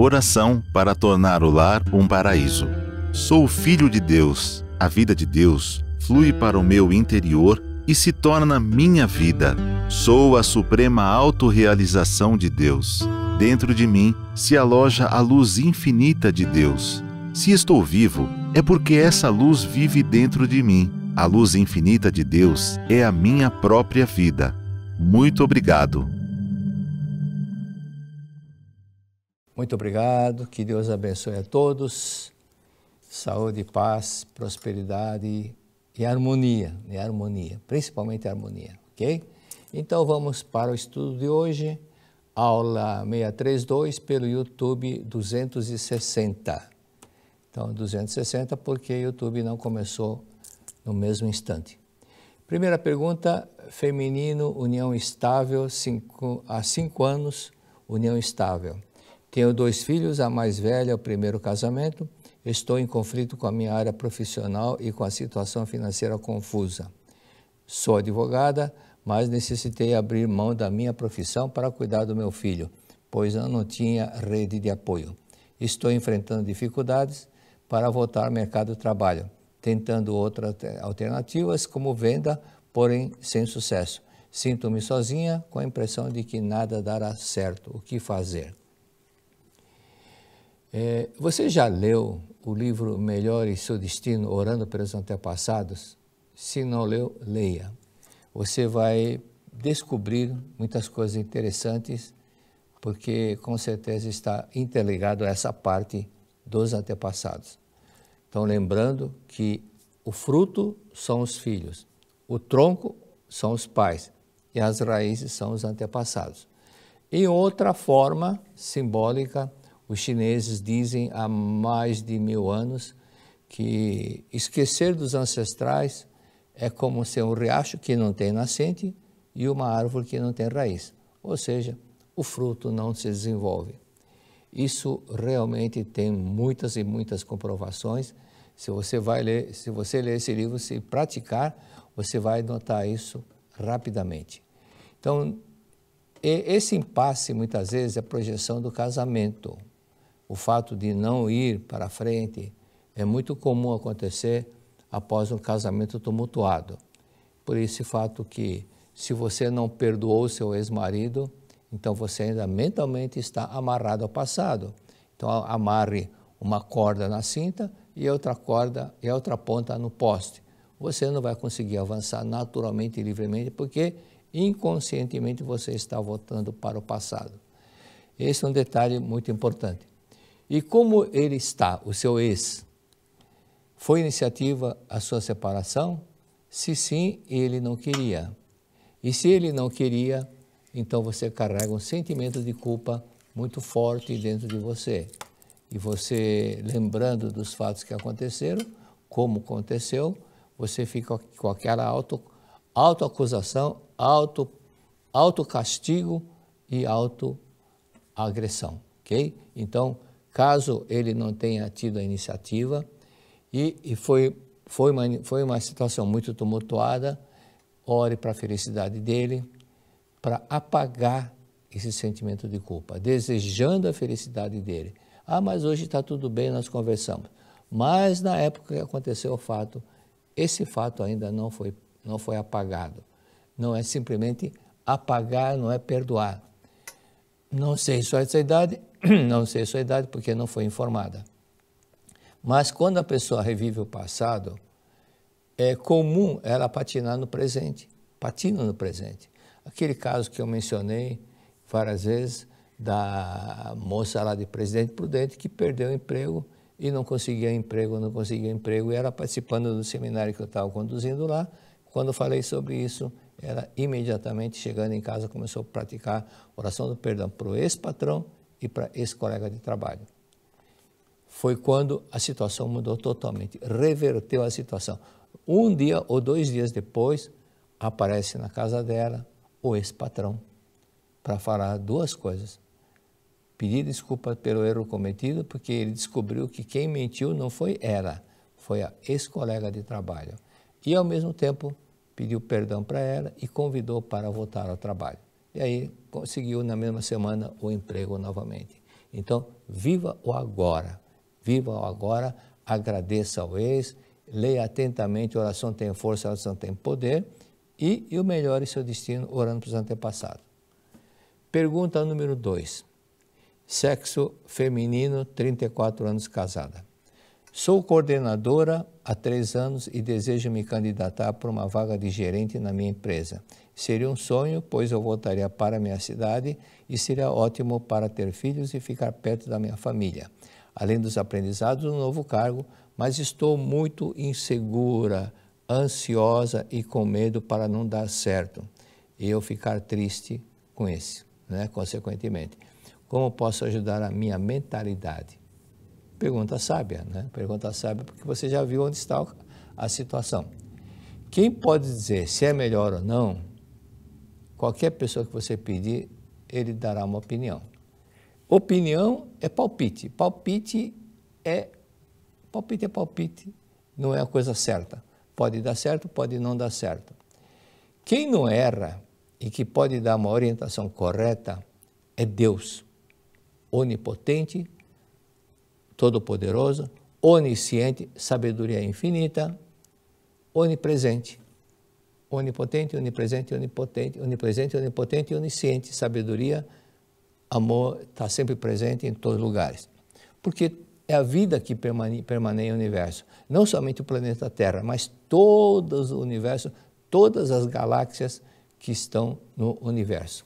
Oração para tornar o lar um paraíso. Sou filho de Deus. A vida de Deus flui para o meu interior e se torna minha vida. Sou a suprema autorrealização de Deus. Dentro de mim se aloja a luz infinita de Deus. Se estou vivo, é porque essa luz vive dentro de mim. A luz infinita de Deus é a minha própria vida. Muito obrigado. Muito obrigado, que Deus abençoe a todos. Saúde, paz, prosperidade e harmonia, principalmente harmonia, ok? Então vamos para o estudo de hoje, aula 632 pelo YouTube 260. Então 260 porque o YouTube não começou no mesmo instante. Primeira pergunta, feminino, união estável, há 5 anos, união estável. Tenho 2 filhos, a mais velha é o primeiro casamento. Estou em conflito com a minha área profissional e com a situação financeira confusa. Sou advogada, mas necessitei abrir mão da minha profissão para cuidar do meu filho, pois eu não tinha rede de apoio. Estou enfrentando dificuldades para voltar ao mercado de trabalho, tentando outras alternativas como venda, porém sem sucesso. Sinto-me sozinha com a impressão de que nada dará certo. O que fazer? Você já leu o livro Melhore Seu Destino, Orando pelos Antepassados? Se não leu, leia. Você vai descobrir muitas coisas interessantes, porque com certeza está interligado a essa parte dos antepassados. Então, lembrando que o fruto são os filhos, o tronco são os pais e as raízes são os antepassados. Em outra forma simbólica, os chineses dizem há mais de 1000 anos que esquecer dos ancestrais é como ser um riacho que não tem nascente e uma árvore que não tem raiz. Ou seja, o fruto não se desenvolve. Isso realmente tem muitas e muitas comprovações. Se você ler esse livro, se praticar, você vai notar isso rapidamente. Então, esse impasse muitas vezes é a projeção do casamento. O fato de não ir para frente é muito comum acontecer após um casamento tumultuado. Por esse fato que, se você não perdoou o seu ex-marido, então você ainda mentalmente está amarrado ao passado. Então amarre uma corda na cinta e a outra corda e a outra ponta no poste. Você não vai conseguir avançar naturalmente e livremente porque inconscientemente você está voltando para o passado. Esse é um detalhe muito importante. E como ele está, o seu ex, foi iniciativa a sua separação? Se sim, ele não queria. E se ele não queria, então você carrega um sentimento de culpa muito forte dentro de você. E você, lembrando dos fatos que aconteceram, como aconteceu, você fica com aquela autoacusação, autocastigo e autoagressão, ok? Então, caso ele não tenha tido a iniciativa e foi uma situação muito tumultuada, ore para a felicidade dele, para apagar esse sentimento de culpa, desejando a felicidade dele. Ah, mas hoje está tudo bem, nós conversamos. Mas na época que aconteceu o fato, esse fato ainda não foi apagado. Não é simplesmente apagar, não é perdoar. Não sei sua idade, não sei sua idade porque não foi informada. Mas quando a pessoa revive o passado, é comum ela patinar no presente, patina no presente. Aquele caso que eu mencionei várias vezes, da moça lá de Presidente Prudente que perdeu o emprego e não conseguia emprego, e ela participando do seminário que eu estava conduzindo lá, quando eu falei sobre isso, ela imediatamente, chegando em casa, começou a praticar oração do perdão para o ex-patrão e para ex-colega de trabalho. Foi quando a situação mudou totalmente, reverteu a situação. 1 dia ou 2 dias depois, aparece na casa dela o ex-patrão para falar 2 coisas. Pedir desculpa pelo erro cometido, porque ele descobriu que quem mentiu não foi ela, foi a ex-colega de trabalho. E, ao mesmo tempo, pediu perdão para ela e convidou para voltar ao trabalho. E aí conseguiu, na mesma semana, o emprego novamente. Então, viva o agora. Viva o agora, agradeça ao ex, leia atentamente, oração tem força, oração tem poder, e o melhore seu destino orando para os antepassados. Pergunta número 2. Sexo feminino, 34 anos casada. Sou coordenadora há 3 anos e desejo me candidatar para uma vaga de gerente na minha empresa. Seria um sonho, pois eu voltaria para a minha cidade e seria ótimo para ter filhos e ficar perto da minha família. Além dos aprendizados do novo cargo, mas estou muito insegura, ansiosa e com medo para não dar certo. E eu ficar triste com isso, né? Consequentemente. Como posso ajudar a minha mentalidade? Pergunta sábia, né? Pergunta sábia porque você já viu onde está a situação. Quem pode dizer se é melhor ou não, qualquer pessoa que você pedir, ele dará uma opinião. Opinião é palpite. Palpite é palpite, não é a coisa certa. Pode dar certo, pode não dar certo. Quem não erra e que pode dar uma orientação correta é Deus, onipotente, todo-poderoso, onisciente, sabedoria infinita, onipresente. Onipotente, onipresente, onipotente, onipresente, onipotente e onisciente. Sabedoria, amor, está sempre presente em todos os lugares. Porque é a vida que permanece no universo. Não somente o planeta Terra, mas todo o universo, todas as galáxias que estão no universo.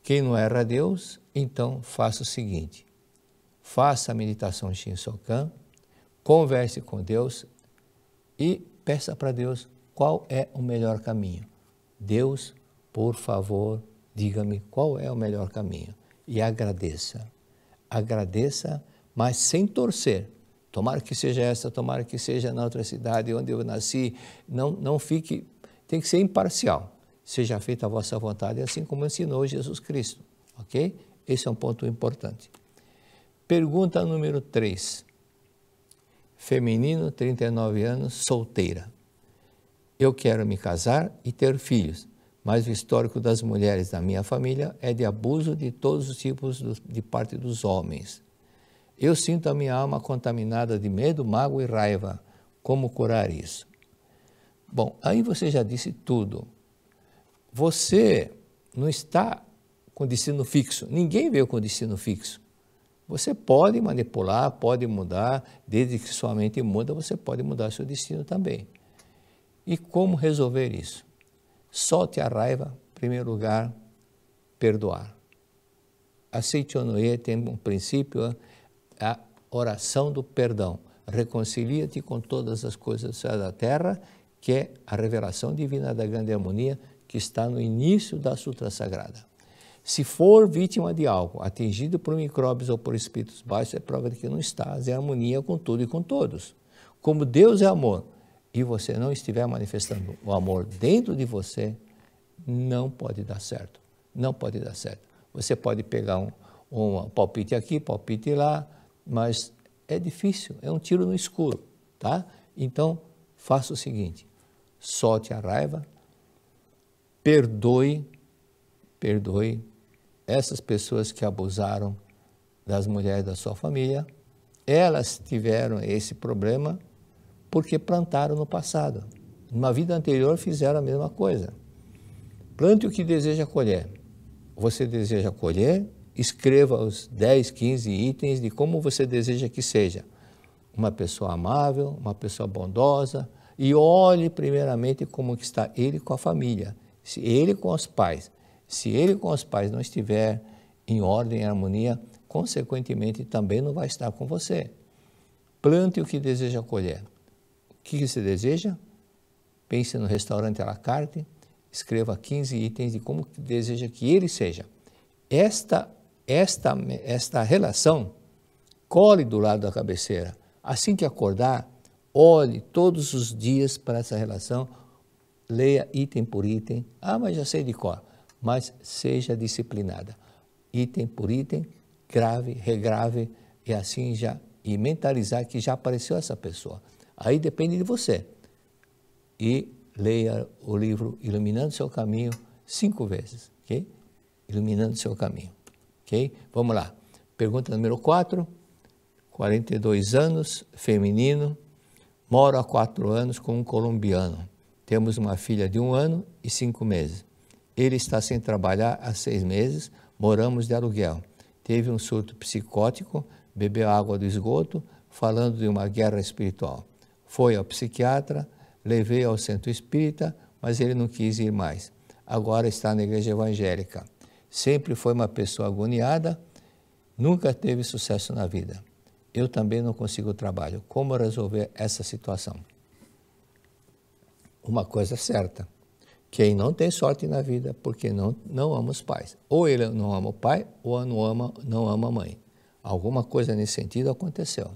Quem não erra a Deus, então faça o seguinte. Faça a meditação Shinsokan, converse com Deus e peça para Deus qual é o melhor caminho. Deus, por favor, diga-me qual é o melhor caminho. E agradeça. Agradeça, mas sem torcer. Tomara que seja essa, tomara que seja na outra cidade onde eu nasci. Não fique, tem que ser imparcial. Seja feita a vossa vontade, assim como ensinou Jesus Cristo. Ok? Esse é um ponto importante. Pergunta número 3. Feminino, 39 anos, solteira. Eu quero me casar e ter filhos, mas o histórico das mulheres da minha família é de abuso de todos os tipos de parte dos homens. Eu sinto a minha alma contaminada de medo, mágoa e raiva. Como curar isso? Bom, aí você já disse tudo. Você não está com destino fixo. Ninguém veio com destino fixo. Você pode manipular, pode mudar, desde que sua mente muda, você pode mudar seu destino também. E como resolver isso? Solte a raiva, em primeiro lugar, perdoar. A Seichonoye tem um princípio, a oração do perdão. Reconcilia-te com todas as coisas da terra, que é a revelação divina da grande harmonia, que está no início da Sutra Sagrada. Se for vítima de algo, atingido por micróbios ou por espíritos baixos, é prova de que não estás em harmonia com tudo e com todos. Como Deus é amor, e você não estiver manifestando o amor dentro de você, não pode dar certo. Não pode dar certo. Você pode pegar um palpite aqui, palpite lá, mas é difícil, é um tiro no escuro, tá? Então, faça o seguinte, solte a raiva, perdoe essas pessoas que abusaram das mulheres da sua família. Elas tiveram esse problema porque plantaram no passado. Numa vida anterior fizeram a mesma coisa. Plante o que deseja colher. Você deseja colher, escreva os 10, 15 itens de como você deseja que seja. Uma pessoa amável, uma pessoa bondosa, e olhe primeiramente como que está ele com a família, se ele com os pais. Se ele com os pais não estiver em ordem e harmonia, consequentemente também não vai estar com você. Plante o que deseja colher. O que você deseja? Pense no restaurante à la carte, escreva 15 itens de como deseja que ele seja. Esta relação, cole do lado da cabeceira. Assim que acordar, olhe todos os dias para essa relação, leia item por item. Ah, mas já sei de cor. Mas seja disciplinada. Item por item, grave, regrave, e assim e mentalizar que já apareceu essa pessoa. Aí depende de você. E leia o livro Iluminando Seu Caminho 5 vezes, ok? Iluminando Seu Caminho, ok? Vamos lá. Pergunta número 4, 42 anos, feminino, moro há 4 anos com um colombiano. Temos uma filha de 1 ano e 5 meses. Ele está sem trabalhar há 6 meses, moramos de aluguel. Teve um surto psicótico, bebeu água do esgoto, falando de uma guerra espiritual. Foi ao psiquiatra, levei ao centro espírita, mas ele não quis ir mais. Agora está na igreja evangélica. Sempre foi uma pessoa agoniada, nunca teve sucesso na vida. Eu também não consigo trabalho. Como resolver essa situação? Uma coisa certa, quem não tem sorte na vida porque não ama os pais. Ou ele não ama o pai, ou não ama a mãe. Alguma coisa nesse sentido aconteceu,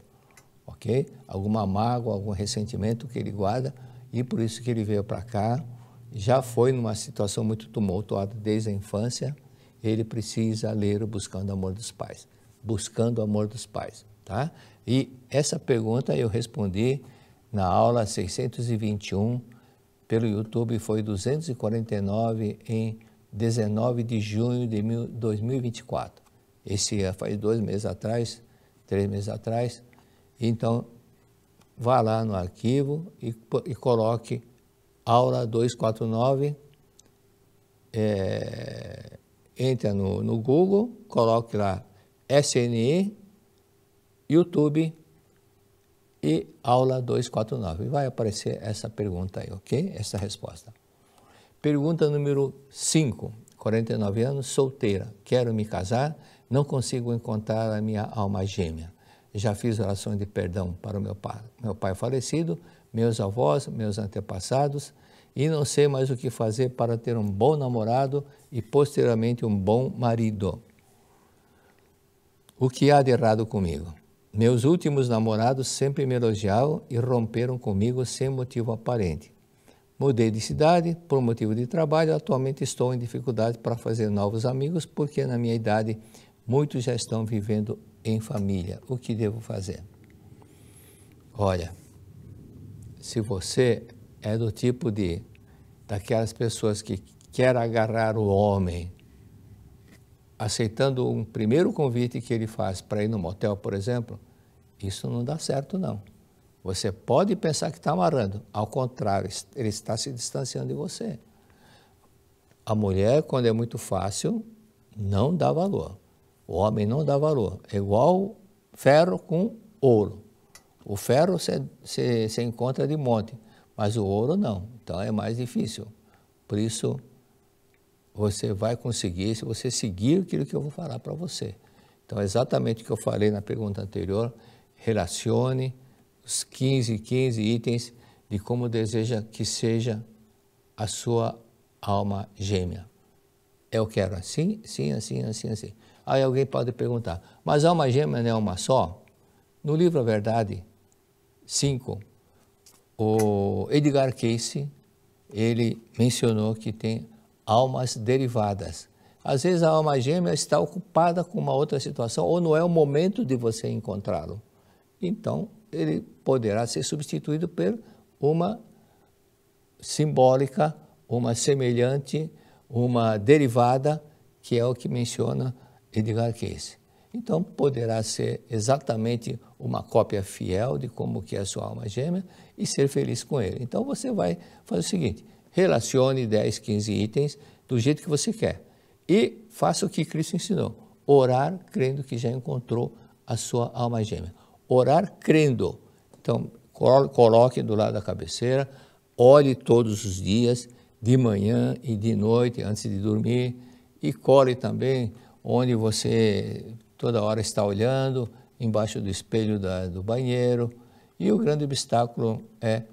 ok? Alguma mágoa, algum ressentimento que ele guarda e por isso que ele veio para cá. Já foi numa situação muito tumultuada desde a infância. Ele precisa ler o Buscando o Amor dos Pais. Buscando o Amor dos Pais, tá? E essa pergunta eu respondi na aula 621 pelo YouTube, foi 249 em 19 de junho de 2024. Esse faz 2 meses atrás, 3 meses atrás. Então, vá lá no arquivo e coloque aula 249, entra no Google, coloque lá SNE, YouTube e aula 249. Vai aparecer essa pergunta aí, ok? Essa resposta. Pergunta número 5, 49 anos, solteira, quero me casar, não consigo encontrar a minha alma gêmea. Já fiz orações de perdão para o meu pai falecido, meus avós, meus antepassados, e não sei mais o que fazer para ter um bom namorado e posteriormente um bom marido. O que há de errado comigo? Meus últimos namorados sempre me elogiavam e romperam comigo sem motivo aparente. Mudei de cidade por motivo de trabalho, atualmente estou em dificuldade para fazer novos amigos porque na minha idade muitos já estão vivendo em família. O que devo fazer? Olha, se você é do tipo daquelas pessoas que quer agarrar o homem, aceitando um primeiro convite que ele faz para ir no motel, por exemplo, isso não dá certo, não. Você pode pensar que está amarrando, ao contrário, ele está se distanciando de você. A mulher, quando é muito fácil, não dá valor. O homem não dá valor. É igual ferro com ouro. O ferro você encontra de monte, mas o ouro não. Então é mais difícil. Por isso, você vai conseguir se você seguir aquilo que eu vou falar para você. Então, exatamente o que eu falei na pergunta anterior, relacione os 15 itens de como deseja que seja a sua alma gêmea. Eu quero assim, sim, assim, assim, assim. Aí alguém pode perguntar, mas a alma gêmea não é uma só? No livro A Verdade 5, o Edgar Cayce, ele mencionou que tem almas derivadas. Às vezes a alma gêmea está ocupada com uma outra situação ou não é o momento de você encontrá-lo. Então, ele poderá ser substituído por uma simbólica, uma semelhante, uma derivada, que é o que menciona Edgar Cayce. Então, poderá ser exatamente uma cópia fiel de como que é a sua alma gêmea e ser feliz com ele. Então, você vai fazer o seguinte, relacione 10, 15 itens do jeito que você quer e faça o que Cristo ensinou, orar crendo que já encontrou a sua alma gêmea. Orar crendo. Então, coloque do lado da cabeceira, olhe todos os dias, de manhã e de noite, antes de dormir, e cole também onde você toda hora está olhando, embaixo do espelho do banheiro. E o grande obstáculo é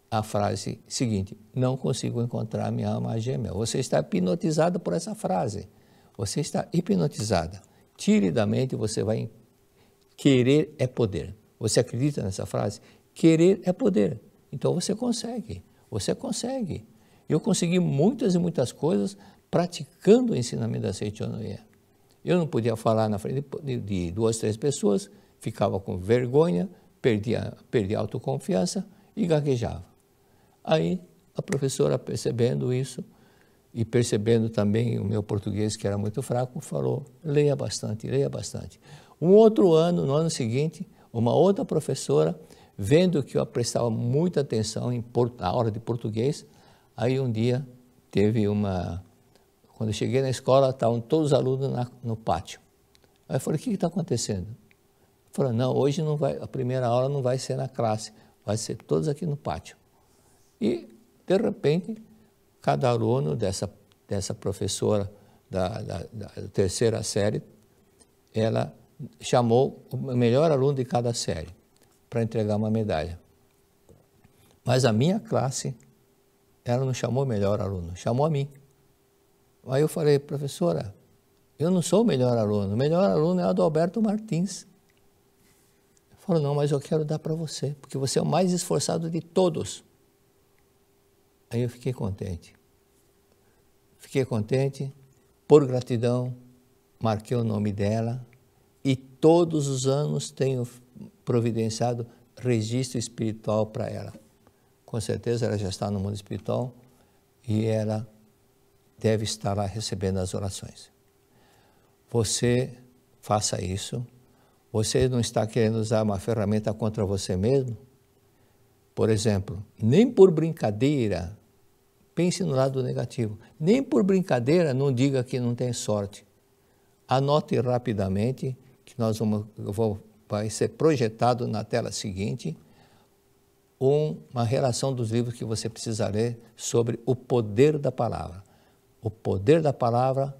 a frase seguinte, não consigo encontrar minha alma gêmea. Você está hipnotizado por essa frase. Você está hipnotizada. Tire da mente, você vai... Querer é poder. Você acredita nessa frase? Querer é poder. Então você consegue. Você consegue. Eu consegui muitas e muitas coisas praticando o ensinamento da Seichonoye. Eu não podia falar na frente de 2, 3 pessoas, ficava com vergonha, perdia a autoconfiança e gaguejava. Aí a professora, percebendo isso, e percebendo também o meu português, que era muito fraco, falou, leia bastante, leia bastante. Um outro ano, no ano seguinte, uma outra professora, vendo que eu prestava muita atenção na aula de português, aí um dia teve quando eu cheguei na escola, estavam todos os alunos no pátio. Aí eu falei, o que está acontecendo? Falou, não, hoje não vai, a primeira aula não vai ser na classe, vai ser todos aqui no pátio. E, de repente, cada aluno dessa professora da terceira série, ela chamou o melhor aluno de cada série para entregar uma medalha. Mas a minha classe, ela não chamou o melhor aluno, chamou a mim. Aí eu falei, professora, eu não sou o melhor aluno é o Adalberto Martins. Falou, não, mas eu quero dar para você, porque você é o mais esforçado de todos. Aí eu fiquei contente. Por gratidão, marquei o nome dela e todos os anos tenho providenciado registro espiritual para ela. Com certeza ela já está no mundo espiritual e ela deve estar lá recebendo as orações. Você faça isso. Você não está querendo usar uma ferramenta contra você mesmo? Por exemplo, nem por brincadeira, pense no lado negativo, nem por brincadeira não diga que não tem sorte. Anote rapidamente, que vai ser projetado na tela seguinte, uma relação dos livros que você precisa ler sobre o poder da palavra. O poder da palavra,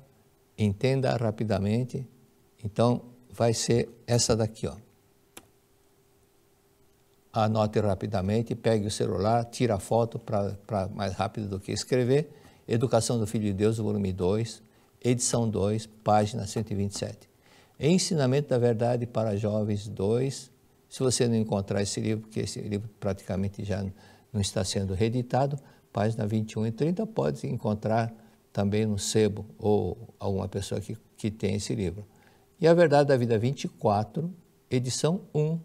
entenda rapidamente, então vai ser essa daqui, ó. Anote rapidamente, pegue o celular, tira a foto para mais rápido do que escrever. Educação do Filho de Deus, volume 2, edição 2, página 127. Ensinamento da Verdade para Jovens 2. Se você não encontrar esse livro, porque esse livro praticamente já não está sendo reeditado, página 21 e 30, pode encontrar também no sebo ou alguma pessoa que tem esse livro. E a Verdade da Vida 24, edição 1,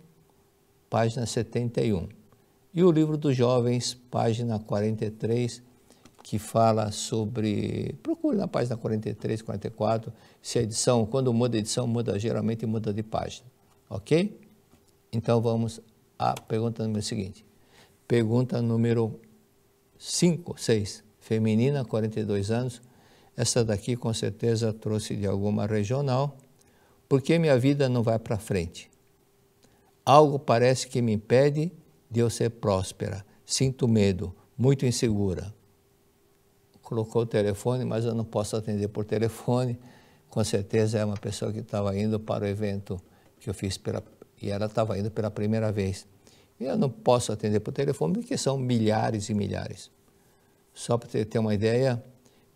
página 71. E o livro dos jovens, página 43, que fala sobre... Procure na página 43, 44, se a edição, quando muda a edição, geralmente muda de página. Ok? Então vamos à pergunta número seguinte. Pergunta número 6, feminina, 42 anos. Essa daqui com certeza trouxe de alguma regional. Por que minha vida não vai para frente? Algo parece que me impede de eu ser próspera. Sinto medo, muito insegura. Colocou o telefone, mas eu não posso atender por telefone. Com certeza é uma pessoa que estava indo para o evento que eu fiz, e ela estava indo pela primeira vez. E eu não posso atender por telefone porque são milhares e milhares. Só para ter uma ideia,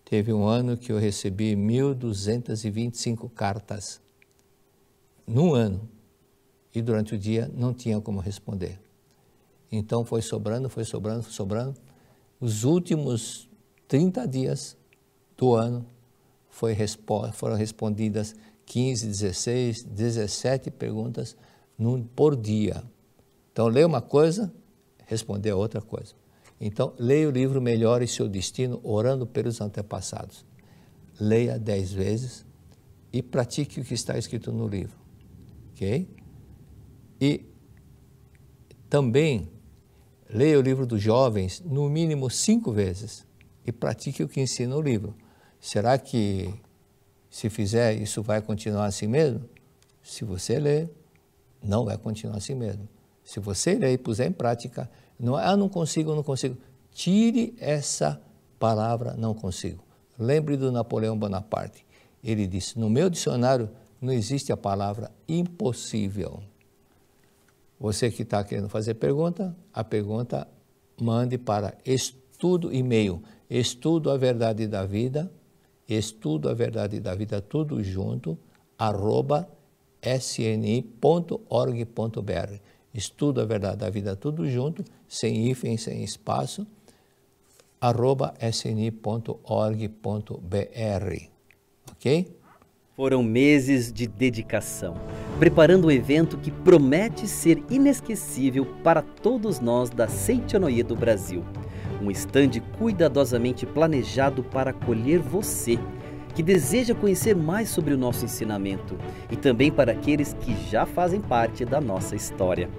teve um ano que eu recebi 1.225 cartas. Num ano. E durante o dia não tinha como responder. Então foi sobrando. Os últimos 30 dias do ano foram respondidas 15, 16, 17 perguntas por dia. Então leia uma coisa, responder a outra coisa. Então leia o livro Melhore Seu Destino, Orando pelos Antepassados. Leia 10 vezes e pratique o que está escrito no livro. Ok? E também leia o livro dos jovens no mínimo 5 vezes e pratique o que ensina o livro. Será que, se fizer, isso vai continuar assim mesmo? Se você ler, não vai continuar assim mesmo. Se você ler e puser em prática, não consigo. Tire essa palavra não consigo. Lembre do Napoleão Bonaparte. Ele disse, no meu dicionário não existe a palavra impossível. Você que está querendo fazer pergunta, a pergunta mande para e-mail, estudo a verdade da vida, tudo junto, @sni.org.br. Estudo a verdade da vida, tudo junto, sem hífen, sem espaço, @sni.org.br. Ok? Foram meses de dedicação, preparando um evento que promete ser inesquecível para todos nós da Seitianoye do Brasil. Um estande cuidadosamente planejado para acolher você, que deseja conhecer mais sobre o nosso ensinamento, e também para aqueles que já fazem parte da nossa história.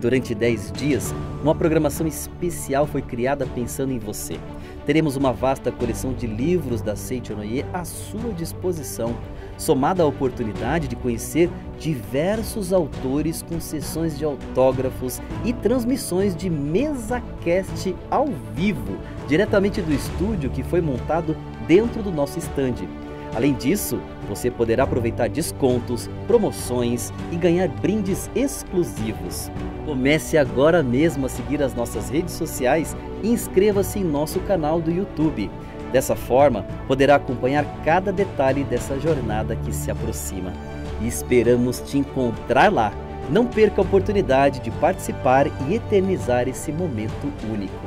Durante 10 dias, uma programação especial foi criada pensando em você. Teremos uma vasta coleção de livros da Seichonoye à sua disposição, somada à oportunidade de conhecer diversos autores com sessões de autógrafos e transmissões de mesa-cast ao vivo, diretamente do estúdio que foi montado dentro do nosso estande. Além disso, você poderá aproveitar descontos, promoções e ganhar brindes exclusivos. Comece agora mesmo a seguir as nossas redes sociais e inscreva-se em nosso canal do YouTube. Dessa forma, poderá acompanhar cada detalhe dessa jornada que se aproxima. E esperamos te encontrar lá. Não perca a oportunidade de participar e eternizar esse momento único.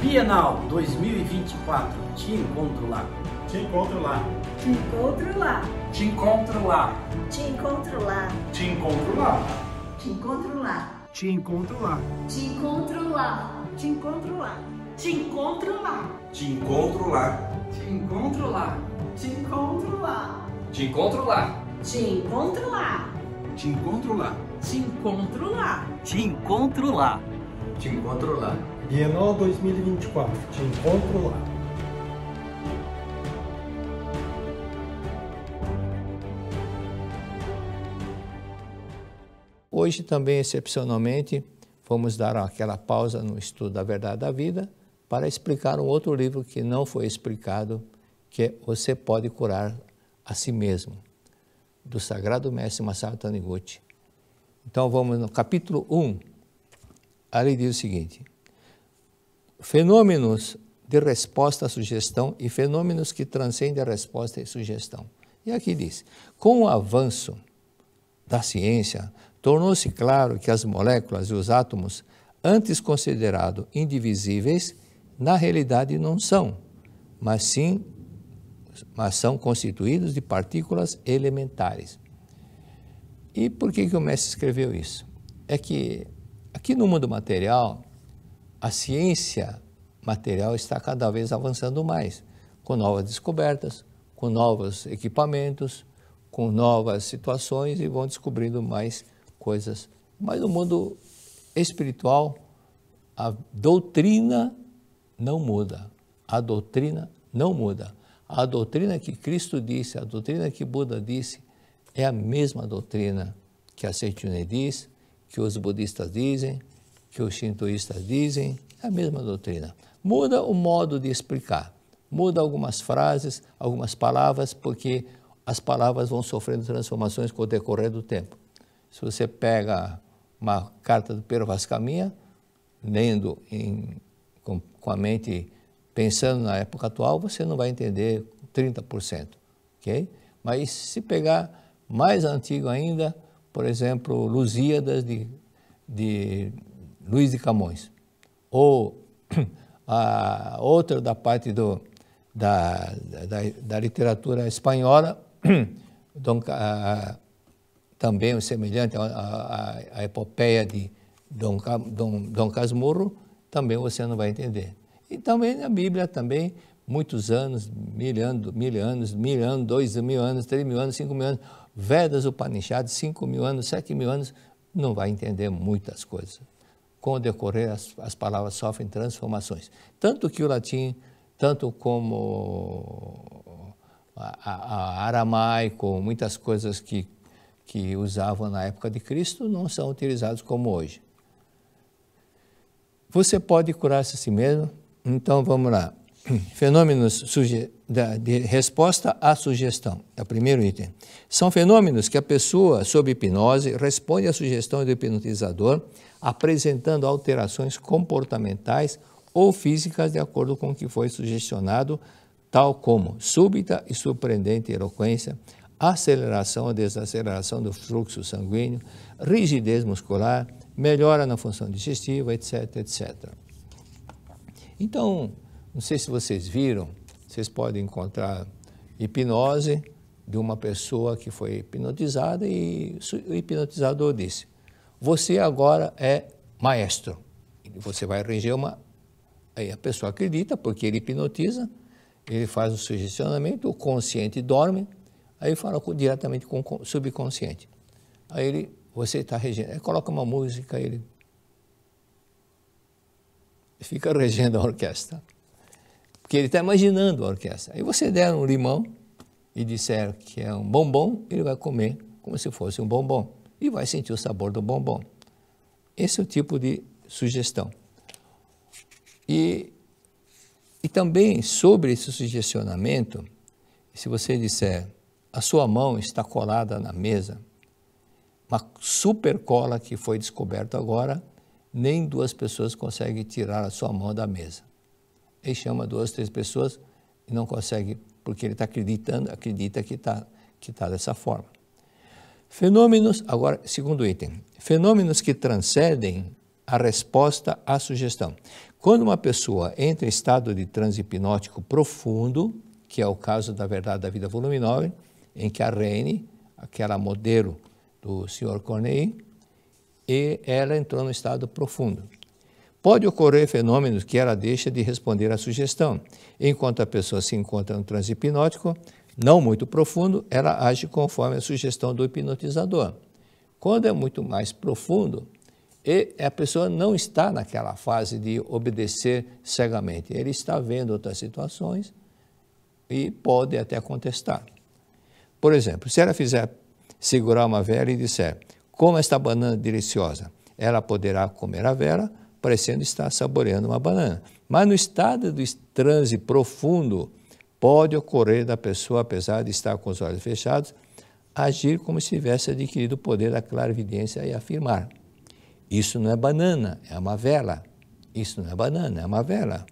Bienal 2024, te encontro lá. Te encontro lá. Te encontro lá. Te encontro lá. Te encontro lá. Te encontro lá. Te encontro lá. Te encontro lá. Te encontro lá. Te encontro lá. Te encontro lá. Te encontro lá. Te encontro lá. Te encontro lá. Te encontro lá. Te encontro lá. Te encontro lá. Te encontro lá. Te encontro lá. Te encontro lá. Bienal 2024, te encontro lá. Hoje também, excepcionalmente, vamos dar aquela pausa no estudo da verdade da vida para explicar um outro livro que não foi explicado, que é Você Pode Curar a Si Mesmo, do Sagrado Mestre Masaru Taniguchi. Então vamos no capítulo 1, ali diz o seguinte: fenômenos de resposta à sugestão e fenômenos que transcendem a resposta e sugestão. E aqui diz, com o avanço da ciência, tornou-se claro que as moléculas e os átomos, antes considerados indivisíveis, na realidade não são, mas são constituídos de partículas elementares. E por que o mestre escreveu isso? É que aqui no mundo material, a ciência material está cada vez avançando mais, com novas descobertas, com novos equipamentos, com novas situações e vão descobrindo mais coisas. Mas no mundo espiritual, a doutrina não muda. A doutrina não muda. A doutrina que Cristo disse, a doutrina que Buda disse, é a mesma doutrina que a Seichonoye diz, que os budistas dizem, que os shintoístas dizem, é a mesma doutrina. Muda o modo de explicar, muda algumas frases, algumas palavras, porque as palavras vão sofrendo transformações com o decorrer do tempo. Se você pega uma carta do Pero Vaz Caminha, lendo com a mente, pensando na época atual, você não vai entender 30%, ok? Mas se pegar mais antigo ainda, por exemplo, Lusíadas de Luís de Camões, ou a outra da parte da literatura espanhola, também semelhante à epopeia de Dom Casmurro, também você não vai entender. E também na Bíblia, também, muitos anos, mil anos, 2.000 anos, 3.000 anos, 5.000 anos, Vedas, Upanishads, 5.000 anos, 7.000 anos, não vai entender muitas coisas. Com o decorrer, as palavras sofrem transformações. Tanto que o latim, tanto como a aramaico, muitas coisas que usavam na época de Cristo, não são utilizados como hoje. Você pode curar-se a si mesmo? Então, vamos lá. Fenômenos de resposta à sugestão. É o primeiro item. São fenômenos que a pessoa, sob hipnose, responde à sugestão do hipnotizador, apresentando alterações comportamentais ou físicas de acordo com o que foi sugestionado, tal como súbita e surpreendente eloquência, aceleração ou desaceleração do fluxo sanguíneo, rigidez muscular, melhora na função digestiva, etc, etc. Então, não sei se vocês viram, vocês podem encontrar hipnose de uma pessoa que foi hipnotizada e o hipnotizador disse, você agora é maestro. Você vai reger Aí a pessoa acredita, porque ele hipnotiza, ele faz o sugestionamento, o consciente dorme, aí fala diretamente com o subconsciente. Aí você está regendo, aí coloca uma música, ele fica regendo a orquestra, porque ele está imaginando a orquestra. Aí você der um limão e disser que é um bombom, ele vai comer como se fosse um bombom e vai sentir o sabor do bombom. Esse é o tipo de sugestão. E também sobre esse sugestionamento, se você disser, a sua mão está colada na mesa, uma super cola que foi descoberta agora, nem 2 pessoas conseguem tirar a sua mão da mesa. Ele chama 2, 3 pessoas e não consegue, porque ele está acredita que está dessa forma. Fenômenos, agora, segundo item, fenômenos que transcendem a resposta à sugestão. Quando uma pessoa entra em estado de transe hipnótico profundo, que é o caso da Verdade da Vida, volume 9, em que a Rene, aquela modelo do Sr. Corneille, e ela entrou no estado profundo. Pode ocorrer fenômenos que ela deixa de responder à sugestão. Enquanto a pessoa se encontra no transe hipnótico, não muito profundo, ela age conforme a sugestão do hipnotizador. Quando é muito mais profundo, a pessoa não está naquela fase de obedecer cegamente. Ele está vendo outras situações e pode até contestar. Por exemplo, se ela fizer segurar uma vela e disser, como esta banana deliciosa, ela poderá comer a vela, parecendo estar saboreando uma banana. Mas no estado do transe profundo, pode ocorrer da pessoa, apesar de estar com os olhos fechados, agir como se tivesse adquirido o poder da clarividência e afirmar, isso não é banana, é uma vela. Isso não é banana, é uma vela.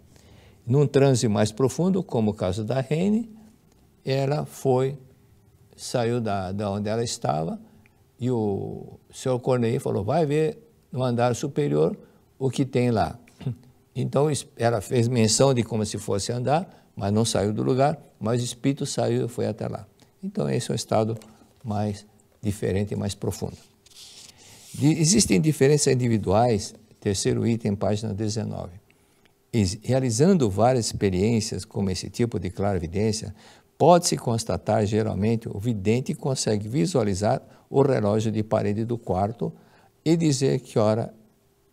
Num transe mais profundo, como o caso da Rene, ela saiu da onde ela estava e o Sr. Corneille falou, vai ver no andar superior o que tem lá. Então ela fez menção de como se fosse andar, mas não saiu do lugar, mas o espírito saiu e foi até lá. Então esse é um estado mais diferente e mais profundo. Existem diferenças individuais, terceiro item, página 19. Realizando várias experiências como esse tipo de clarividência, pode-se constatar, geralmente, o vidente consegue visualizar o relógio de parede do quarto e dizer que hora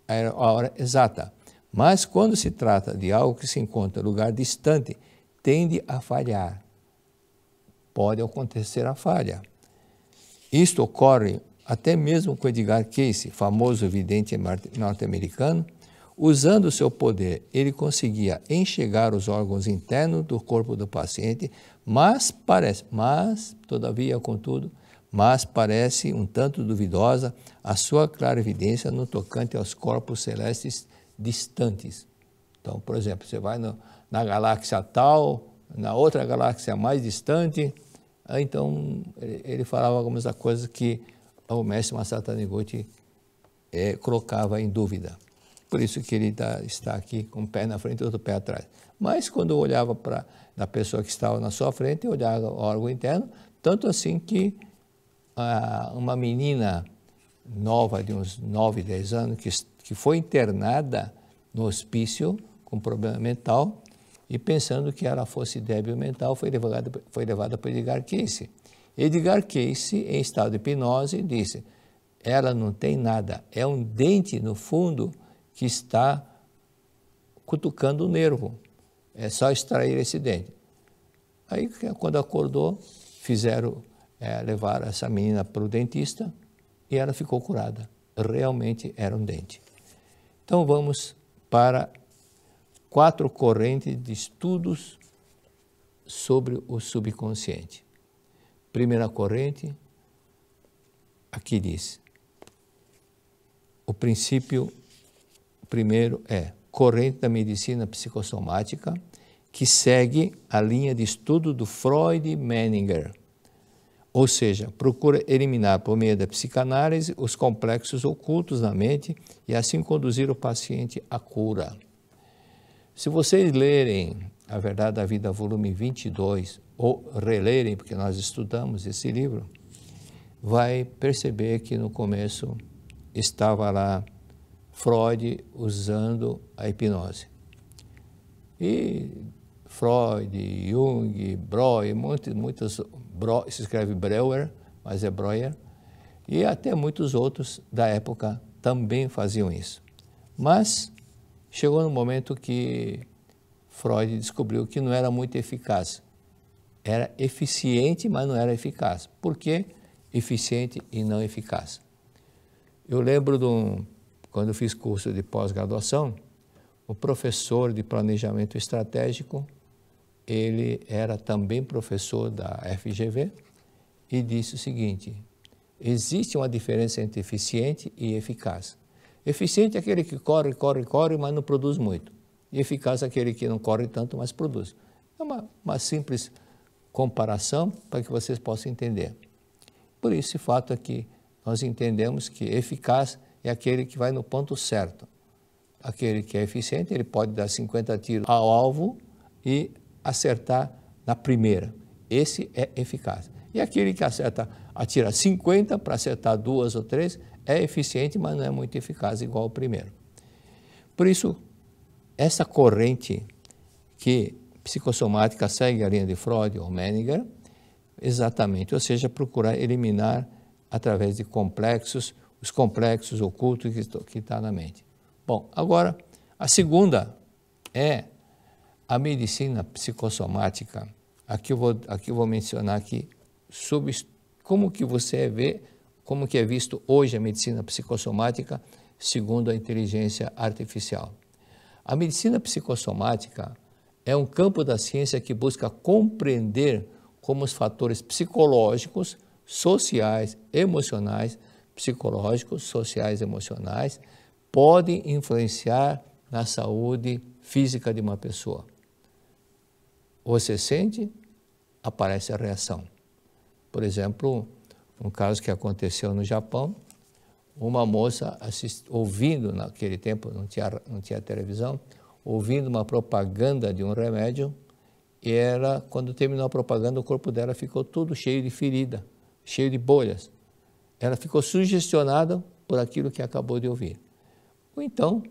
é a hora exata. Mas quando se trata de algo que se encontra em lugar distante, tende a falhar. Pode acontecer a falha. Isto ocorre até mesmo com Edgar Cayce, famoso vidente norte-americano. Usando o seu poder, ele conseguia enxergar os órgãos internos do corpo do paciente, mas parece um tanto duvidosa a sua clarividência no tocante aos corpos celestes distantes. Então, por exemplo, você vai na galáxia tal, na outra galáxia mais distante, então ele falava algumas coisas que o mestre Masaru Taniguchi colocava em dúvida. Por isso que ele está aqui com um pé na frente e outro pé atrás. Mas quando eu olhava para a pessoa que estava na sua frente, eu olhava o órgão interno, tanto assim que uma menina nova de uns 9, 10 anos, que foi internada no hospício com problema mental, e pensando que ela fosse débil mental, foi levada para Edgar Cayce. Edgar Cayce, em estado de hipnose, disse, ela não tem nada, é um dente no fundo que está cutucando o nervo, é só extrair esse dente. Aí, quando acordou, levaram essa menina para o dentista e ela ficou curada. Realmente era um dente. Então vamos para 4 correntes de estudos sobre o subconsciente. Primeira corrente, aqui diz, o princípio primeiro é corrente da medicina psicossomática, que segue a linha de estudo do Freud e Menninger, ou seja, procura eliminar por meio da psicanálise os complexos ocultos na mente e assim conduzir o paciente à cura. Se vocês lerem A Verdade da Vida, volume 22, ou relerem, porque nós estudamos esse livro, vai perceber que no começo estava lá Freud usando a hipnose. E Freud, Jung, Breuer, se escreve Breuer, mas é Breuer, e até muitos outros da época também faziam isso. Mas chegou no momento que Freud descobriu que não era muito eficaz. Era eficiente, mas não era eficaz. Por quê? Eficiente e não eficaz. Eu lembro quando eu fiz curso de pós-graduação, o professor de planejamento estratégico, ele era também professor da FGV e disse o seguinte: existe uma diferença entre eficiente e eficaz. Eficiente é aquele que corre, mas não produz muito. E eficaz é aquele que não corre tanto, mas produz. É uma simples comparação para que vocês possam entender. Por isso, esse fato é que nós entendemos que eficaz é aquele que vai no ponto certo. Aquele que é eficiente, ele pode dar 50 tiros ao alvo e acertar na primeira. Esse é eficaz. E aquele que atira 50 para acertar 2 ou 3, é eficiente, mas não é muito eficaz igual ao primeiro. Por isso, essa corrente que psicossomática segue a linha de Freud ou Menninger, exatamente, ou seja, procurar eliminar através de complexos, os complexos ocultos que está na mente. Bom, agora, a segunda é a medicina psicossomática. Aqui eu vou mencionar aqui como que você vê, como que é visto hoje a medicina psicossomática segundo a inteligência artificial. A medicina psicossomática é um campo da ciência que busca compreender como os fatores psicológicos, sociais, emocionais, podem influenciar na saúde física de uma pessoa. Você sente, aparece a reação. Por exemplo, um caso que aconteceu no Japão, uma moça ouvindo, naquele tempo não tinha televisão, ouvindo uma propaganda de um remédio, e quando terminou a propaganda, o corpo dela ficou todo cheio de ferida, cheio de bolhas. Ela ficou sugestionada por aquilo que acabou de ouvir. Ou então,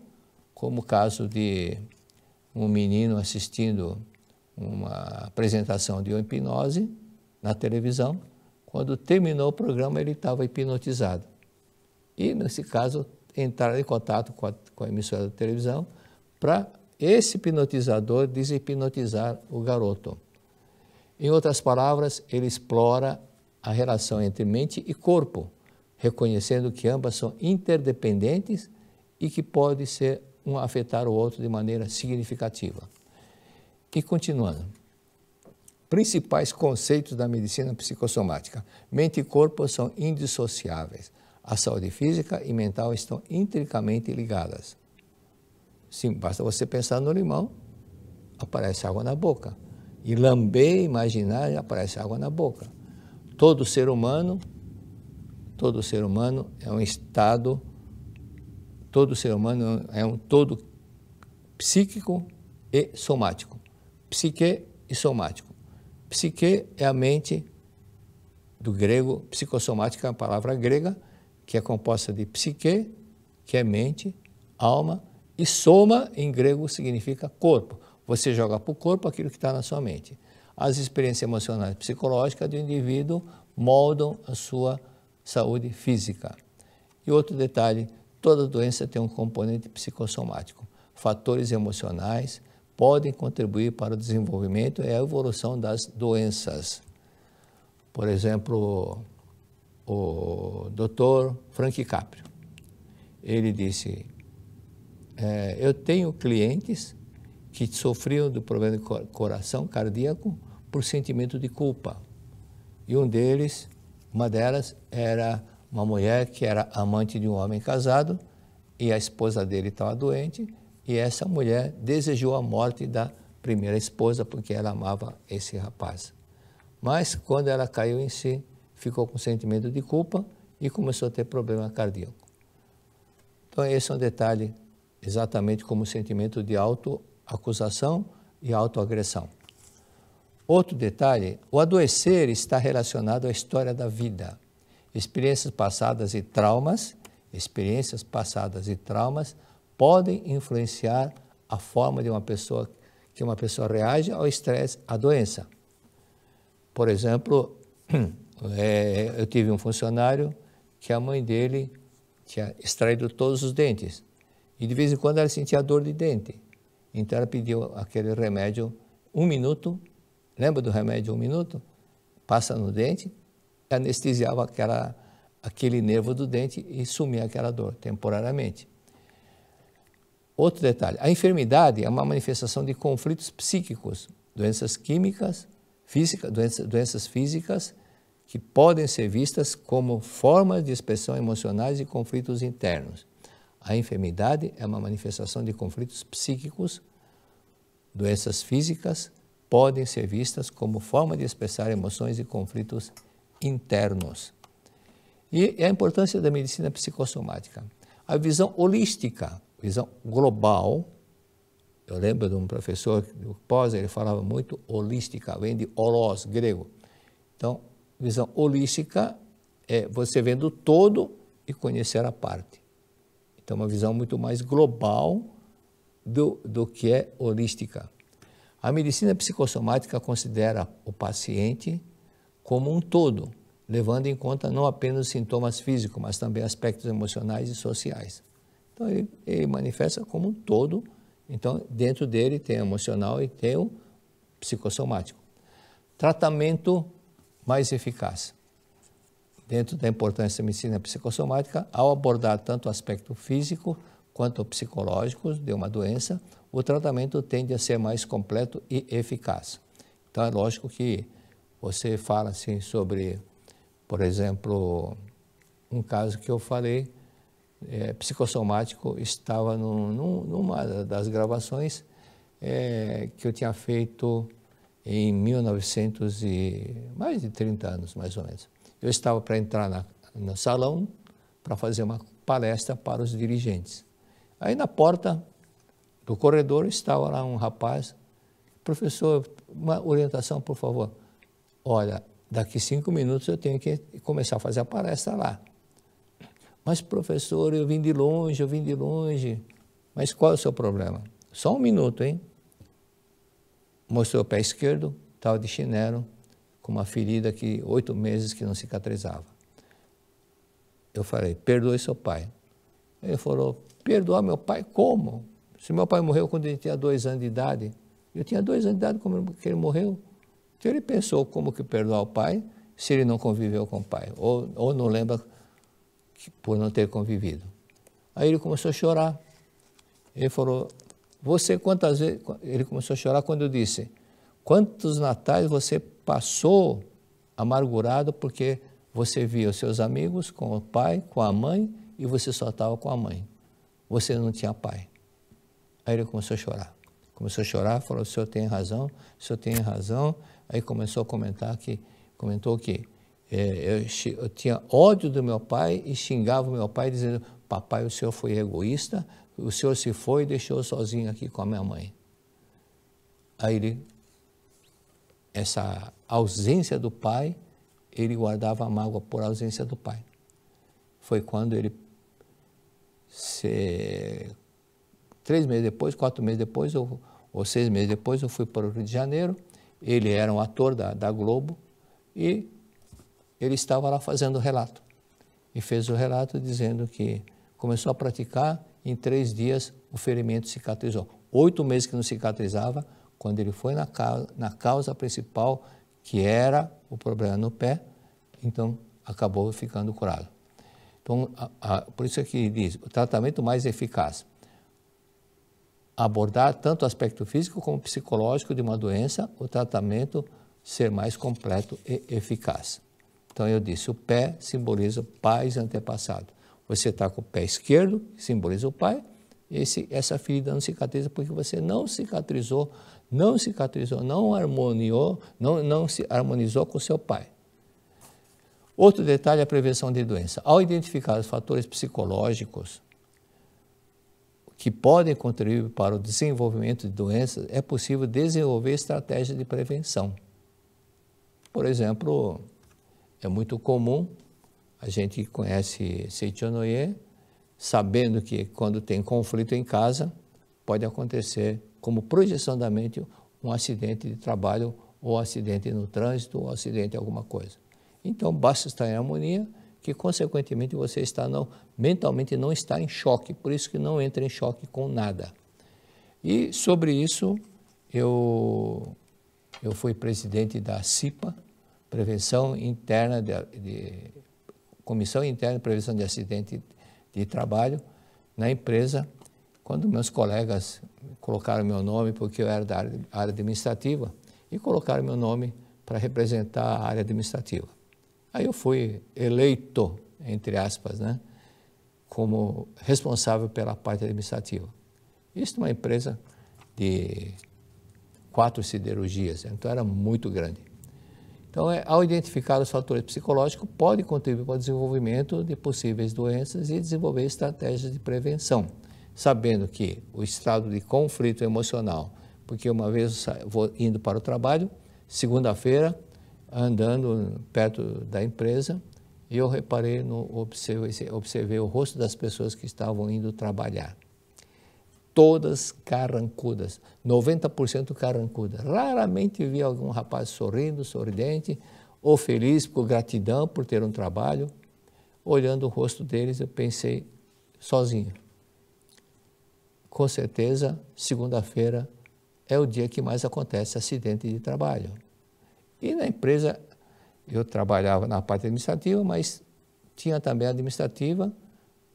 como o caso de um menino assistindo uma apresentação de hipnose na televisão, quando terminou o programa ele estava hipnotizado. E, nesse caso, entraram em contato com a emissora da televisão para esse hipnotizador deshipnotizar o garoto. Em outras palavras, ele explora a relação entre mente e corpo, reconhecendo que ambas são interdependentes e que pode ser um afetar o outro de maneira significativa. E continuando, principais conceitos da medicina psicossomática. Mente e corpo são indissociáveis. A saúde física e mental estão intrinsecamente ligadas. Sim, basta você pensar no limão, aparece água na boca. E lamber, imaginar, aparece água na boca. Todo ser humano é um estado, todo ser humano é um todo psíquico e somático. Psique e somático. Psique é a mente, do grego, psicossomática é uma palavra grega, que é composta de psique, que é mente, alma, e soma, em grego, significa corpo. Você joga para o corpo aquilo que está na sua mente. As experiências emocionais e psicológicas do indivíduo moldam a sua saúde física. E outro detalhe, toda doença tem um componente psicossomático. Fatores emocionais podem contribuir para o desenvolvimento e a evolução das doenças. Por exemplo, o Dr. Frank Caprio, ele disse, eu tenho clientes que sofriam do problema de coração cardíaco por sentimento de culpa. E uma delas era uma mulher que era amante de um homem casado e a esposa dele estava doente e essa mulher desejou a morte da primeira esposa porque ela amava esse rapaz. Mas quando ela caiu em si, ficou com sentimento de culpa e começou a ter problema cardíaco. Então esse é um detalhe exatamente como o sentimento de autoacusação e autoagressão. Outro detalhe, o adoecer está relacionado à história da vida. Experiências passadas e traumas podem influenciar a forma de uma pessoa que uma pessoa reage ao estresse, à doença. Por exemplo, eu tive um funcionário que a mãe dele tinha extraído todos os dentes. E de vez em quando ela sentia dor de dente. Então ela pediu aquele remédio 1 minuto, lembra do remédio 1 minuto? Passa no dente, anestesiava aquele nervo do dente e sumia aquela dor temporariamente. Outro detalhe, a enfermidade é uma manifestação de conflitos psíquicos, doenças químicas, doenças físicas, que podem ser vistas como formas de expressão emocionais e conflitos internos. A enfermidade é uma manifestação de conflitos psíquicos, doenças físicas podem ser vistas como forma de expressar emoções e conflitos internos. E a importância da medicina psicossomática. A visão holística, visão global. Eu lembro de um professor do pós, ele falava muito holística, vem de holos, grego. Então, visão holística é você vendo o todo e conhecer a parte. Então, uma visão muito mais global do que é holística. A medicina psicossomática considera o paciente como um todo, levando em conta não apenas os sintomas físicos, mas também aspectos emocionais e sociais. Então, ele manifesta como um todo. Então, dentro dele tem o emocional e tem o psicossomático. Tratamento mais eficaz. Dentro da importância da medicina psicossomática, ao abordar tanto o aspecto físico quanto o psicológico de uma doença, o tratamento tende a ser mais completo e eficaz. Então, é lógico que você fala assim sobre, por exemplo, um caso que eu falei, psicossomático, estava numa das gravações que eu tinha feito em 1900 e mais de 30 anos, mais ou menos. Eu estava para entrar no salão para fazer uma palestra para os dirigentes. Aí na porta do corredor estava lá um rapaz, professor, uma orientação, por favor. Olha, daqui 5 minutos eu tenho que começar a fazer a palestra lá. Mas, professor, eu vim de longe. Mas qual é o seu problema? Só 1 minuto, hein? Mostrou o pé esquerdo, estava de chinelo, com uma ferida que 8 meses que não cicatrizava. Eu falei, perdoe seu pai. Ele falou, perdoar meu pai? Como? Se meu pai morreu quando ele tinha 2 anos de idade, eu tinha 2 anos de idade quando ele morreu. Então ele pensou como que perdoar o pai se ele não conviveu com o pai, ou não lembra por não ter convivido. Aí ele começou a chorar. Ele falou, você quantas vezes... Ele começou a chorar quando eu disse, quantos natais você passou amargurado porque você via os seus amigos com o pai, com a mãe, e você só estava com a mãe. Você não tinha pai. Aí ele começou a chorar. Começou a chorar, falou, o senhor tem razão, o senhor tem razão. Aí começou a comentou que eu tinha ódio do meu pai e xingava o meu pai dizendo, papai, o senhor foi egoísta, o senhor se foi e deixou sozinho aqui com a minha mãe. Aí essa ausência do pai, ele guardava a mágoa por ausência do pai. Foi quando ele, 3 meses depois, 4 meses depois, ou 6 meses depois, eu fui para o Rio de Janeiro. Ele era um ator da Globo e ele estava lá fazendo o relato. E fez o relato dizendo que começou a praticar, em 3 dias o ferimento cicatrizou. 8 meses que não cicatrizava, quando ele foi na causa principal, que era o problema no pé, então acabou ficando curado. Então, por isso é que diz, o tratamento mais eficaz. Abordar tanto o aspecto físico como psicológico de uma doença, o tratamento ser mais completo e eficaz. Então eu disse, o pé simboliza pais e antepassados. Você está com o pé esquerdo, que simboliza o pai, essa ferida não cicatriza porque você não cicatrizou, não se harmonizou com o seu pai. Outro detalhe é a prevenção de doença. Ao identificar os fatores psicológicos que podem contribuir para o desenvolvimento de doenças, é possível desenvolver estratégias de prevenção. Por exemplo, é muito comum, a gente conhece Seichonoye, sabendo que quando tem conflito em casa, pode acontecer como projeção da mente um acidente de trabalho, ou acidente no trânsito, ou acidente em alguma coisa. Então, basta estar em harmonia, que consequentemente você está mentalmente não está em choque, por isso que não entra em choque com nada. E sobre isso, eu fui presidente da CIPA, Comissão Interna de Prevenção de Acidente de Trabalho, na empresa, quando meus colegas colocaram meu nome, porque eu era da área administrativa, e colocaram meu nome para representar a área administrativa. Aí eu fui eleito, entre aspas, né, como responsável pela parte administrativa. Isso numa empresa de 4 siderurgias, então era muito grande. Então, ao identificar os fatores psicológicos, pode contribuir para o desenvolvimento de possíveis doenças e desenvolver estratégias de prevenção, sabendo que o estado de conflito emocional, porque uma vez eu vou indo para o trabalho, segunda-feira, andando perto da empresa, e eu reparei, observei o rosto das pessoas que estavam indo trabalhar. Todas carrancudas, 90% carrancudas. Raramente vi algum rapaz sorrindo, sorridente, ou feliz por gratidão por ter um trabalho. Olhando o rosto deles, eu pensei sozinho. Com certeza, segunda-feira é o dia que mais acontece acidente de trabalho. E na empresa, eu trabalhava na parte administrativa, mas tinha também administrativa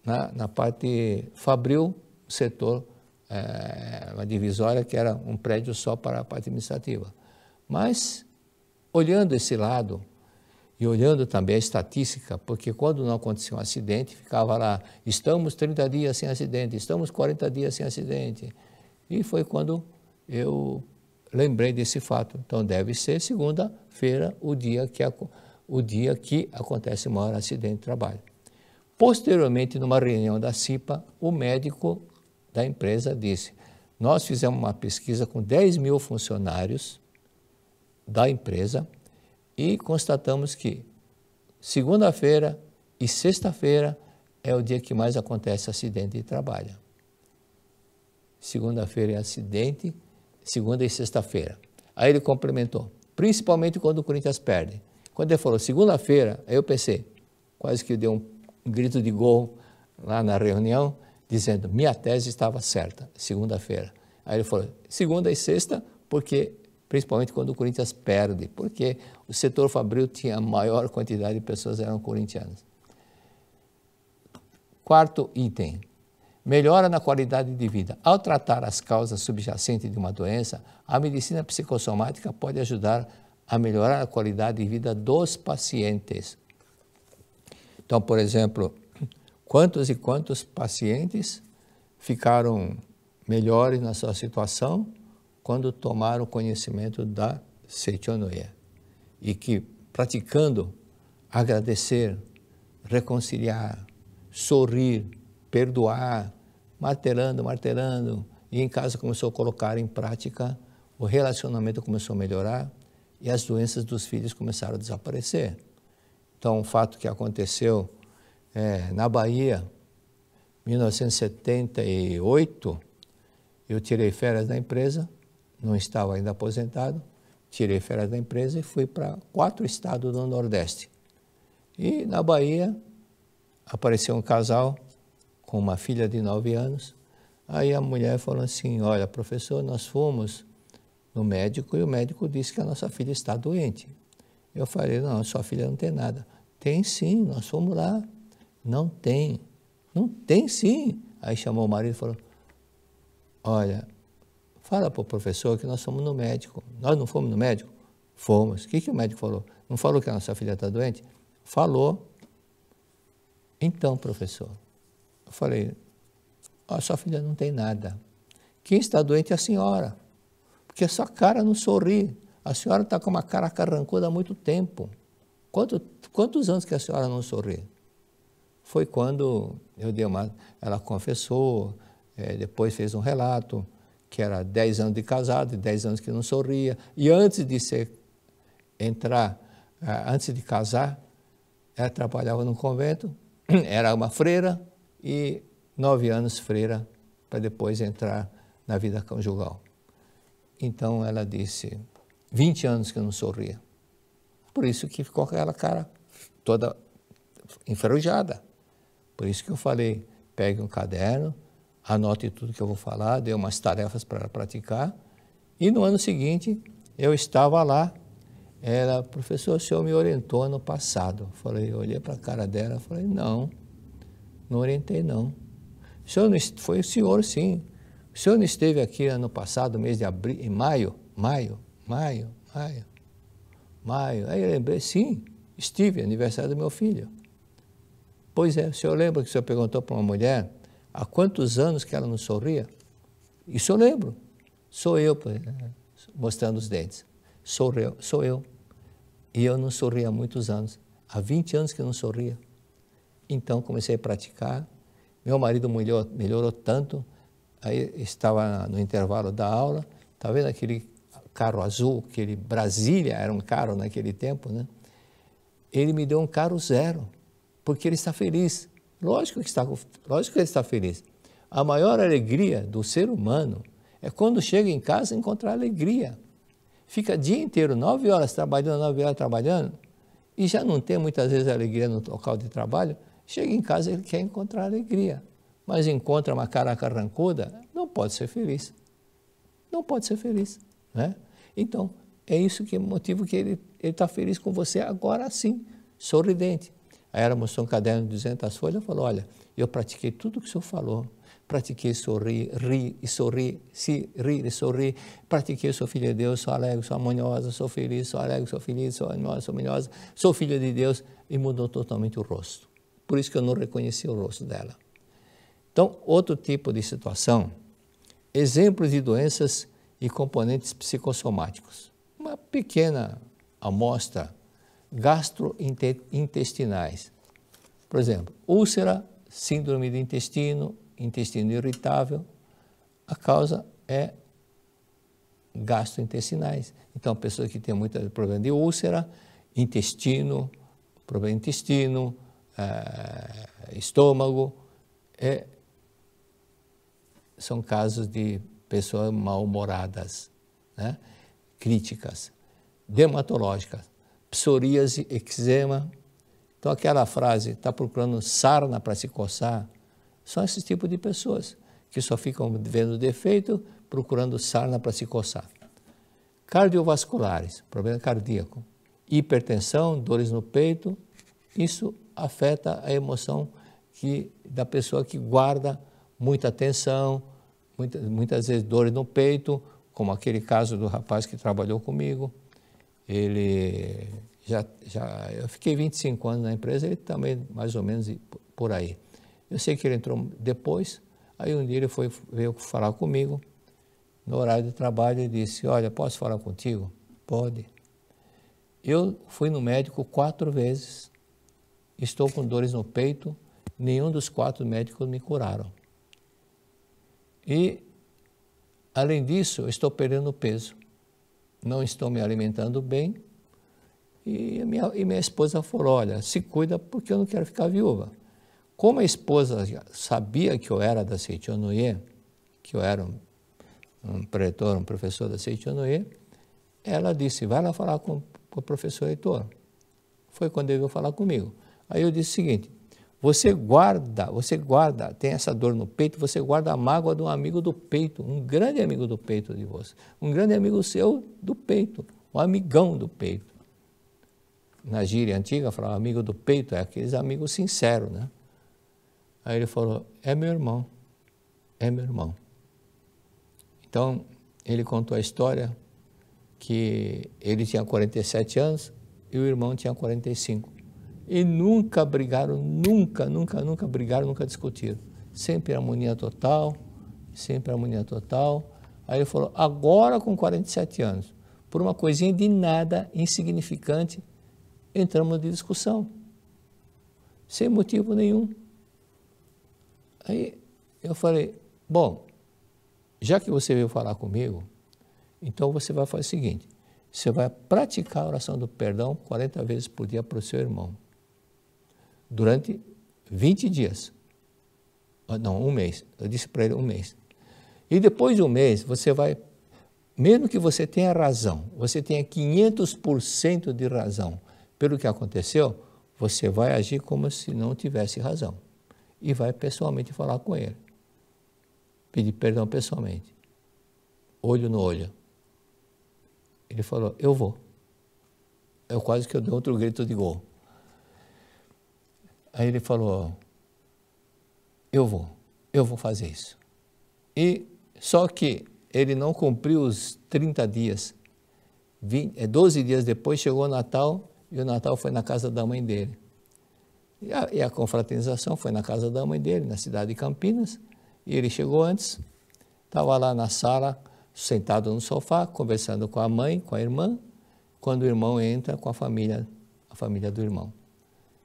na parte fabril, setor, uma divisória que era um prédio só para a parte administrativa. Mas, olhando esse lado e olhando também a estatística, porque quando não acontecia um acidente, ficava lá, estamos 30 dias sem acidente, estamos 40 dias sem acidente. E foi quando eu lembrei desse fato. Então, deve ser segunda-feira o dia que acontece o maior acidente de trabalho. Posteriormente, numa reunião da CIPA, o médico da empresa disse, nós fizemos uma pesquisa com 10 mil funcionários da empresa e constatamos que segunda-feira e sexta-feira é o dia que mais acontece acidente de trabalho. Segunda-feira é acidente, segunda e sexta-feira. Aí ele complementou, principalmente quando o Corinthians perde. Quando ele falou segunda-feira, aí eu pensei, quase que deu um grito de gol lá na reunião, dizendo, minha tese estava certa, segunda-feira. Aí ele falou, segunda e sexta, porque, principalmente quando o Corinthians perde, porque o setor fabril tinha a maior quantidade de pessoas eram corintianas. Quarto item, melhora na qualidade de vida. Ao tratar as causas subjacentes de uma doença, a medicina psicossomática pode ajudar a melhorar a qualidade de vida dos pacientes. Então, por exemplo, quantos e quantos pacientes ficaram melhores na sua situação quando tomaram conhecimento da Seichonoye e que, praticando, agradecer, reconciliar, sorrir, perdoar, martelando, e em casa começou a colocar em prática, o relacionamento começou a melhorar e as doenças dos filhos começaram a desaparecer. Então, um fato que aconteceu na Bahia, 1978, eu tirei férias da empresa, não estava ainda aposentado, tirei férias da empresa e fui para 4 estados do Nordeste. E na Bahia apareceu um casal com uma filha de 9 anos, aí a mulher falou assim, olha, professor, nós fomos no médico e o médico disse que a nossa filha está doente. Eu falei, não, sua filha não tem nada. Tem sim, nós fomos lá. Não tem sim. Aí chamou o marido e falou, olha, fala para o professor que nós fomos no médico. Nós não fomos no médico? Fomos. O que o médico falou? Não falou que a nossa filha está doente? Falou. Então, professor, eu falei, a sua filha não tem nada. Quem está doente é a senhora, porque a sua cara não sorri. A senhora está com uma cara carrancuda há muito tempo. Quantos anos que a senhora não sorri? Foi quando ela confessou, depois fez um relato, que era 10 anos de casado, 10 anos que não sorria. E antes de antes de casar, ela trabalhava num convento, era uma freira e 9 anos freira para depois entrar na vida conjugal. Então ela disse, 20 anos que eu não sorria. Por isso que ficou com aquela cara toda enferrujada. Por isso que eu falei, pegue um caderno, anote tudo que eu vou falar, dê umas tarefas para praticar. E no ano seguinte, eu estava lá, ela, professor, o senhor me orientou ano passado. Eu olhei para a cara dela e falei, não orientei não. O senhor não, foi o senhor sim. O senhor não esteve aqui ano passado, mês de abril, em maio. Aí eu lembrei, sim, estive, aniversário do meu filho. Pois é, o senhor lembra que o senhor perguntou para uma mulher há quantos anos que ela não sorria? Isso eu lembro. Sou eu, mostrando os dentes. Sou eu. E eu não sorria há muitos anos. Há 20 anos que eu não sorria. Então comecei a praticar. Meu marido melhorou tanto. Aí estava no intervalo da aula, está vendo aquele carro azul, aquele Brasília, era um carro naquele tempo, né? Ele me deu um carro zero, porque ele está feliz. Lógico que ele está feliz. A maior alegria do ser humano é quando chega em casa e encontrar alegria. Fica o dia inteiro, 9 horas trabalhando, e já não tem muitas vezes alegria no local de trabalho, chega em casa e ele quer encontrar alegria. Mas encontra uma cara carrancuda, não pode ser feliz. Não pode ser feliz, né? Então, é isso que é o motivo que ele está feliz com você agora sim, sorridente. Aí ela mostrou um caderno de 200 folhas e falou, olha, eu pratiquei tudo o que o senhor falou. Pratiquei sorrir, rir e sorrir, rir e sorrir. Pratiquei, sou filha de Deus, sou alegre, sou harmoniosa, sou feliz, sou alegre, sou feliz, sou harmoniosa, sou filha de Deus. E mudou totalmente o rosto. Por isso que eu não reconheci o rosto dela. Então, outro tipo de situação, exemplos de doenças e componentes psicossomáticos. Uma pequena amostra, gastrointestinais. Por exemplo, úlcera, síndrome do intestino irritável, a causa é gastrointestinais. Então, a pessoa que tem muito problema de úlcera, problema de intestino, estômago, são casos de pessoas mal-humoradas, né? Críticas, dermatológicas, psoríase, eczema. Então, aquela frase, está procurando sarna para se coçar, são esses tipos de pessoas que só ficam vendo defeito, procurando sarna para se coçar. Cardiovasculares, problema cardíaco, hipertensão, dores no peito, isso afeta a emoção da pessoa que guarda muita tensão, muitas vezes dores no peito, como aquele caso do rapaz que trabalhou comigo. Ele eu fiquei 25 anos na empresa, ele também mais ou menos por aí. Eu sei que ele entrou depois, aí um dia ele veio falar comigo, no horário de trabalho, ele disse, olha, posso falar contigo? Pode. Eu fui no médico 4 vezes, estou com dores no peito, nenhum dos 4 médicos me curaram. E, além disso, eu estou perdendo peso, não estou me alimentando bem, e minha esposa falou, olha, se cuida porque eu não quero ficar viúva. Como a esposa sabia que eu era da Seichonoye, que eu era um pretor, um professor da Seichonoye, ela disse, vai lá falar com o professor Heitor. Foi quando ele veio falar comigo. Aí eu disse o seguinte, você guarda, tem essa dor no peito, você guarda a mágoa de um amigo do peito, um grande amigo do peito de você, um grande amigo seu do peito, um amigão do peito. Na gíria antiga, falava amigo do peito, é aqueles amigos sinceros, né? Aí ele falou, é meu irmão. Então, ele contou a história que ele tinha 47 anos e o irmão tinha 45. E nunca brigaram, nunca brigaram, nunca discutiram. Sempre harmonia total. Aí ele falou, agora com 47 anos, por uma coisinha de nada, insignificante, entramos de discussão, sem motivo nenhum. Aí eu falei, bom, já que você veio falar comigo, então você vai fazer o seguinte, você vai praticar a oração do perdão 40 vezes por dia para o seu irmão, durante 20 dias. Não, 1 mês. Eu disse para ele 1 mês. E depois de 1 mês, você vai mesmo que você tenha razão, você tenha 500% de razão pelo que aconteceu, você vai agir como se não tivesse razão. E vai pessoalmente falar com ele. Pedir perdão pessoalmente. Olho no olho. Ele falou, eu vou. Eu quase que eu dei outro grito de gol. Aí ele falou, eu vou fazer isso. E só que ele não cumpriu os 30 dias. 12 dias depois chegou o Natal, e o Natal foi na casa da mãe dele. E a confraternização foi na casa da mãe dele, na cidade de Campinas, e ele chegou antes, estava lá na sala, sentado no sofá, conversando com a mãe, com a irmã, quando o irmão entra com a família do irmão.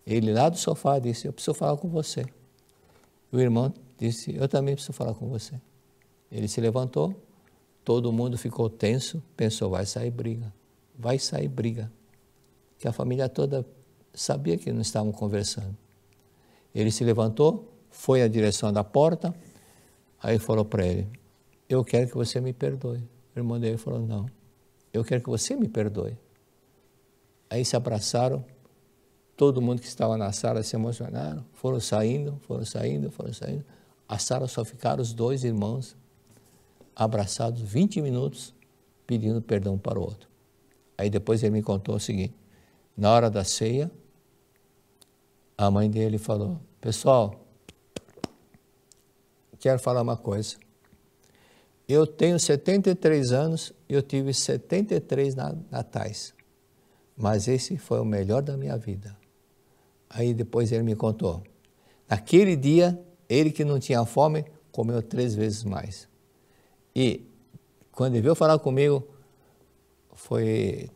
Ele lá do sofá disse, eu preciso falar com você. O irmão disse, eu também preciso falar com você. Ele se levantou, todo mundo ficou tenso, pensou, vai sair briga. Que a família toda sabia que não estavam conversando. Ele se levantou, foi à direção da porta, aí falou para ele, eu quero que você me perdoe. O irmão dele falou, não, eu quero que você me perdoe. Aí se abraçaram, todo mundo que estava na sala se emocionaram, foram saindo. A sala só ficaram os dois irmãos abraçados 20 minutos, pedindo perdão para o outro. Aí depois ele me contou o seguinte, na hora da ceia, a mãe dele falou, pessoal, quero falar uma coisa. Eu tenho 73 anos, eu tive 73 natais, mas esse foi o melhor da minha vida. Aí depois ele me contou, naquele dia, ele que não tinha fome, comeu 3 vezes mais. E quando ele veio falar comigo, foi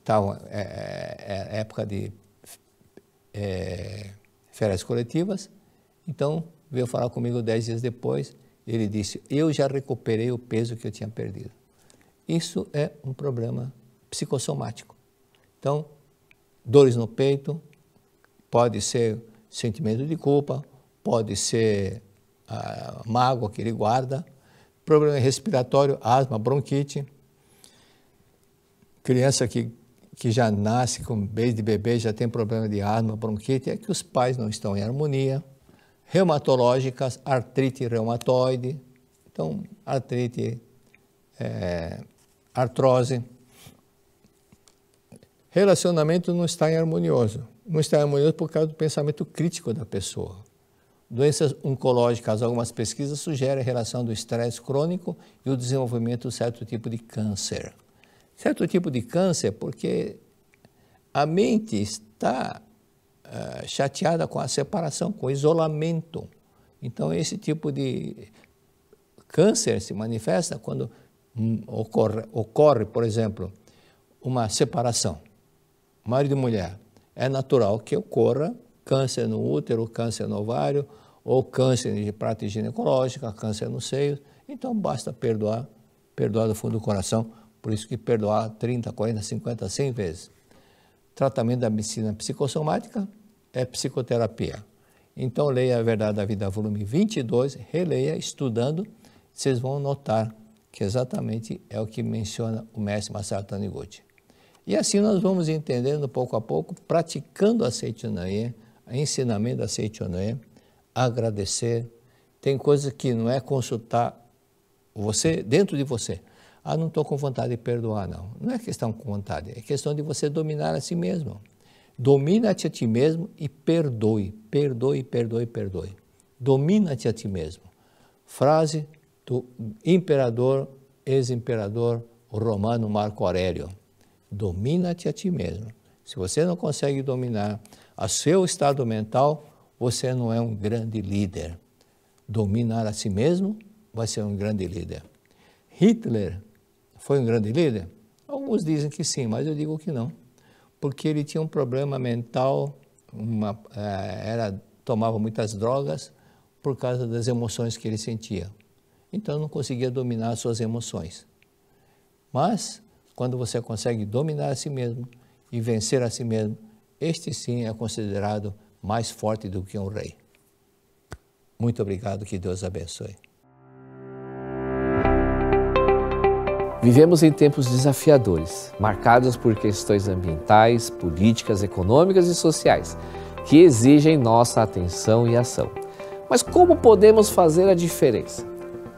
época de férias coletivas, então veio falar comigo 10 dias depois, ele disse, eu já recuperei o peso que eu tinha perdido. Isso é um problema psicossomático. Então, dores no peito, pode ser sentimento de culpa, pode ser mágoa que ele guarda, problema respiratório, asma, bronquite, criança que já nasce com beijo de bebê, já tem problema de asma, bronquite, é que os pais não estão em harmonia, reumatológicas, artrite reumatoide, então artrite, artrose, relacionamento não está harmonioso por causa do pensamento crítico da pessoa. Doenças oncológicas, algumas pesquisas sugerem a relação do estresse crônico e o desenvolvimento de certo tipo de câncer. Certo tipo de câncer porque a mente está chateada com a separação, com o isolamento. Então, esse tipo de câncer se manifesta quando ocorre, por exemplo, uma separação, marido e mulher. É natural que ocorra câncer no útero, câncer no ovário, ou câncer de prática ginecológica, câncer no seio. Então, basta perdoar do fundo do coração. Por isso que perdoar 30, 40, 50, 100 vezes. Tratamento da medicina psicossomática é psicoterapia. Então, leia A Verdade da Vida, volume 22, releia, estudando, vocês vão notar que exatamente é o que menciona o mestre Masaru Taniguchi. E assim nós vamos entendendo pouco a pouco, praticando a Seichonoye, o ensinamento da Seichonoye, agradecer. Tem coisas que não é consultar você, dentro de você. Não estou com vontade de perdoar, não. Não é questão com vontade, é questão de você dominar a si mesmo. Domina-te a ti mesmo e perdoe, perdoe, perdoe, perdoe. Domina-te a ti mesmo. Frase do imperador, ex-imperador romano Marco Aurélio. Domina-te a ti mesmo. Se você não consegue dominar o seu estado mental, você não é um grande líder. Dominar a si mesmo vai ser um grande líder. Hitler foi um grande líder? Alguns dizem que sim, mas eu digo que não. Porque ele tinha um problema mental, tomava muitas drogas por causa das emoções que ele sentia. Então não conseguia dominar as suas emoções. Mas, quando você consegue dominar a si mesmo e vencer a si mesmo, este sim é considerado mais forte do que um rei. Muito obrigado, que Deus abençoe. Vivemos em tempos desafiadores, marcados por questões ambientais, políticas, econômicas e sociais, que exigem nossa atenção e ação. Mas como podemos fazer a diferença?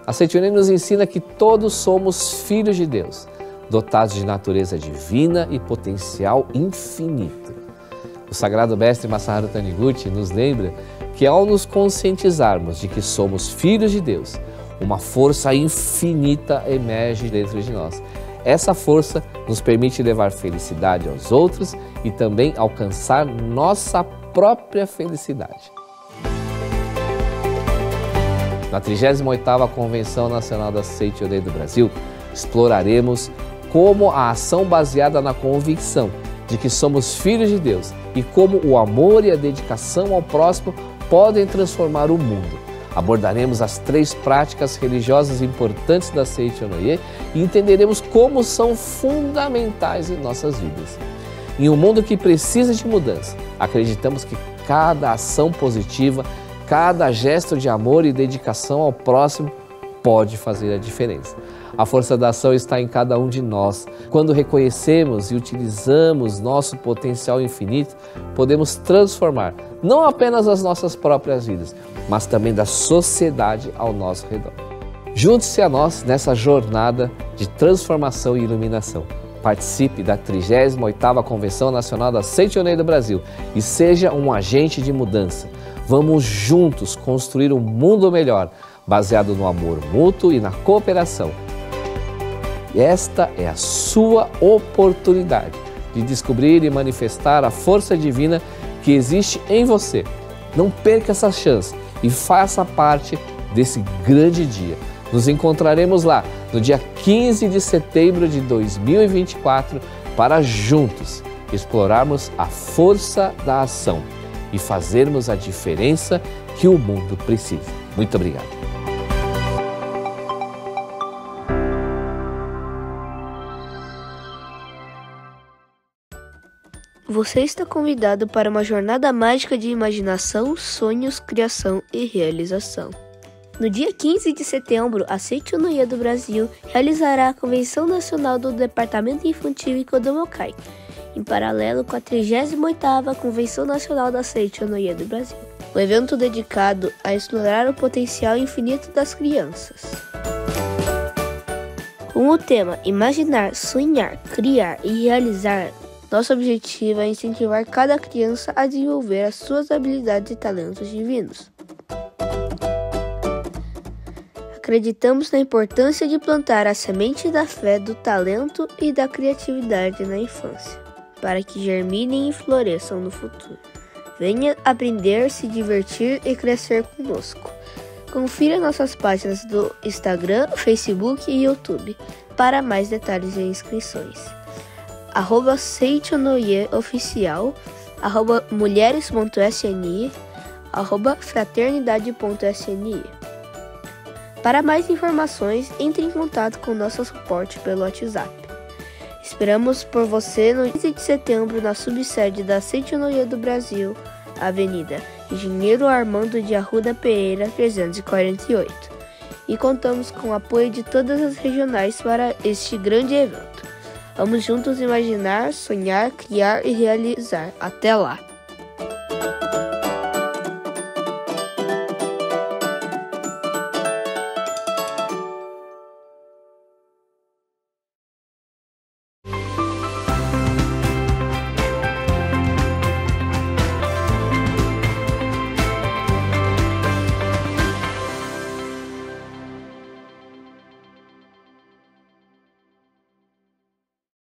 A Seito Inoi nos ensina que todos somos filhos de Deus, dotados de natureza divina e potencial infinito. O sagrado mestre Masaharu Taniguchi nos lembra que ao nos conscientizarmos de que somos filhos de Deus, uma força infinita emerge dentro de nós. Essa força nos permite levar felicidade aos outros e também alcançar nossa própria felicidade. Na 38ª Convenção Nacional da Seito Inoi do Brasil, exploraremos como a ação baseada na convicção de que somos filhos de Deus e como o amor e a dedicação ao próximo podem transformar o mundo. Abordaremos as 3 práticas religiosas importantes da Seito Inoi e entenderemos como são fundamentais em nossas vidas. Em um mundo que precisa de mudança, acreditamos que cada ação positiva, cada gesto de amor e dedicação ao próximo pode fazer a diferença. A força da ação está em cada um de nós. Quando reconhecemos e utilizamos nosso potencial infinito, podemos transformar não apenas as nossas próprias vidas, mas também da sociedade ao nosso redor. Junte-se a nós nessa jornada de transformação e iluminação. Participe da 38ª Convenção Nacional da Seito Inoi do Brasil e seja um agente de mudança. Vamos juntos construir um mundo melhor, baseado no amor mútuo e na cooperação. E esta é a sua oportunidade de descobrir e manifestar a força divina que existe em você. Não perca essa chance e faça parte desse grande dia. Nos encontraremos lá no dia 15 de setembro de 2024 para juntos explorarmos a força da ação e fazermos a diferença que o mundo precisa. Muito obrigado. Você está convidado para uma jornada mágica de imaginação, sonhos, criação e realização. No dia 15 de setembro, a Seito Inoi do Brasil realizará a Convenção Nacional do Departamento Infantil e Kodomokai, em paralelo com a 38ª Convenção Nacional da Seito Inoi do Brasil. Um evento dedicado a explorar o potencial infinito das crianças. Com o tema Imaginar, Sonhar, Criar e Realizar, nosso objetivo é incentivar cada criança a desenvolver as suas habilidades e talentos divinos. Acreditamos na importância de plantar a semente da fé, do talento e da criatividade na infância, para que germinem e floresçam no futuro. Venha aprender, se divertir e crescer conosco. Confira nossas páginas do Instagram, Facebook e YouTube para mais detalhes e inscrições. @Seito Inoi Oficial, @mulheres.sni, @fraternidade.sni. Para mais informações, entre em contato com nosso suporte pelo WhatsApp. Esperamos por você no 15 de setembro na subsede da Seito Inoi do Brasil, Avenida Engenheiro Armando de Arruda Pereira, 348. E contamos com o apoio de todas as regionais para este grande evento. Vamos juntos imaginar, sonhar, criar e realizar. Até lá!